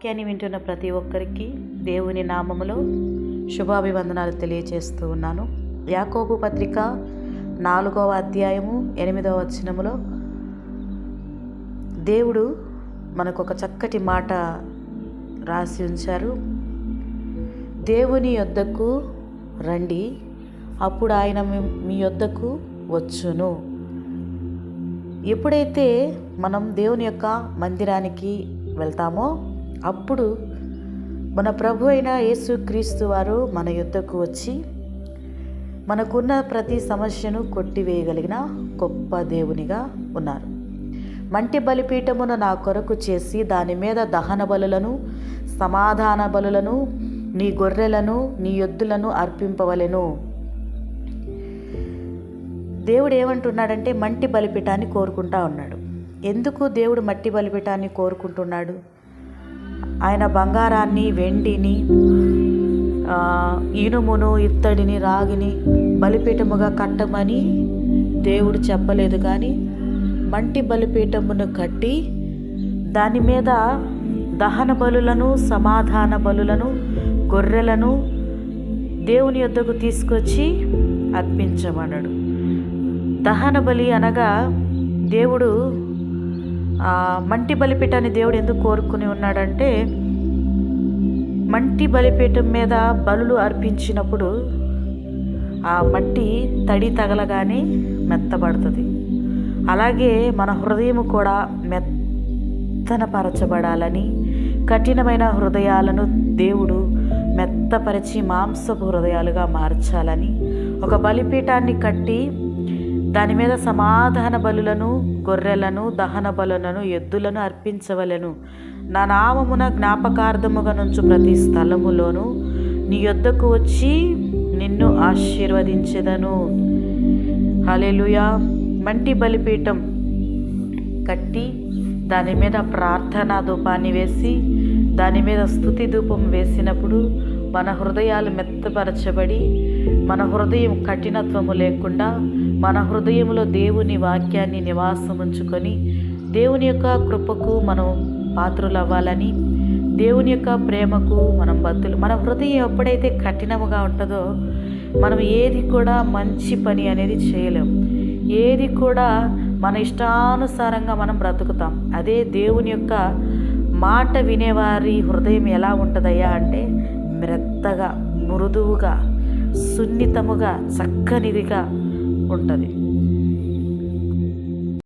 వాక్యాన్ని వింటున్న ప్రతి ఒక్కరికి దేవుని నామములో శుభాభివందనాలు తెలియజేస్తూ ఉన్నాను. యాకోబు పత్రిక 4వ అధ్యాయము 8వ వచనములో దేవుడు మనకు ఒక చక్కటి మాట రాసి ఉంచారు. దేవుని యొద్దకు రండి, అప్పుడు ఆయన మీ యొద్దకు వచ్చును. ఎప్పుడైతే మనం దేవుని యొక్క మందిరానికి వెళ్తామో అప్పుడు మన ప్రభు అయిన యేసుక్రీస్తు వారు మన యొద్దకు వచ్చి మనకున్న ప్రతి సమస్యను కొట్టివేయగలిగిన గొప్ప దేవునిగా ఉన్నారు. మంటి బలిపీఠమును నా కొరకు చేసి దాని మీద దహన బలులను సమాధాన బలులను నీ గొర్రెలను నీ ఎద్దులను అర్పింపవలెను. దేవుడు ఏమంటున్నాడంటే మంటి బలిపీఠాన్ని కోరుకుంటా ఉన్నాడు. ఎందుకు దేవుడు మట్టి బలిపీఠాన్ని కోరుకుంటున్నాడు? ఆయన బంగారాన్ని, వెండిని, ఇనుమును, ఇత్తడిని, రాగిని బలిపీఠముగా కట్టమని దేవుడు చెప్పలేదు. కానీ మంటి బలిపీఠమును కట్టి దాని మీద దహన బలులను సమాధాన బలులను గొర్రెలను దేవుని యొద్దకు తీసుకొచ్చి అర్పించమన్నాడు. దహన బలి అనగా దేవుడు మంటి బలిపీఠాన్ని దేవుడు ఎందుకు కోరుకుని ఉన్నాడంటే, మంటి బలిపీఠం మీద బలులు అర్పించినప్పుడు ఆ మట్టి తడి తగలగానే మెత్తబడుతుంది. అలాగే మన హృదయం కూడా మెత్తనపరచబడాలని, కఠినమైన హృదయాలను దేవుడు మెత్తపరిచి మాంసపు హృదయాలుగా మార్చాలని ఒక బలిపీఠాన్ని కట్టి దాని మీద సమాధాన బలులను గొర్రెలను దహన బలులను ఎద్దులను అర్పించవలెను. నా నామమున జ్ఞాపకార్థముగా నుంచు ప్రతి స్థలములోను నీ యొద్దకు వచ్చి నిన్ను ఆశీర్వదించెదను. హల్లెలూయా. మంటి బలిపీఠం కట్టి దాని మీద ప్రార్థనా ధూపాన్ని వేసి దాని మీద స్తుతి ధూపం వేసినప్పుడు మన హృదయాలు మెత్తపరచబడి మన హృదయం కఠినత్వము లేకుండా మన హృదయంలో దేవుని వాక్యాన్ని నివాసం ఉంచుకొని దేవుని యొక్క కృపకు మనం పాత్రులు అవ్వాలని, దేవుని యొక్క ప్రేమకు మనం బద్దులు. మన హృదయం ఎప్పుడైతే కఠినముగా ఉంటుందో మనం ఏది కూడా మంచి పని అనేది చేయలేము. ఏది కూడా మన ఇష్టానుసారంగా మనం బ్రతుకుతాం. అదే దేవుని యొక్క మాట వినేవారి హృదయం ఎలా ఉంటుందయ్యా అంటే మెత్తగా, మృదువుగా, సున్నితముగా, చక్కనిదిగా ఉంటుంది.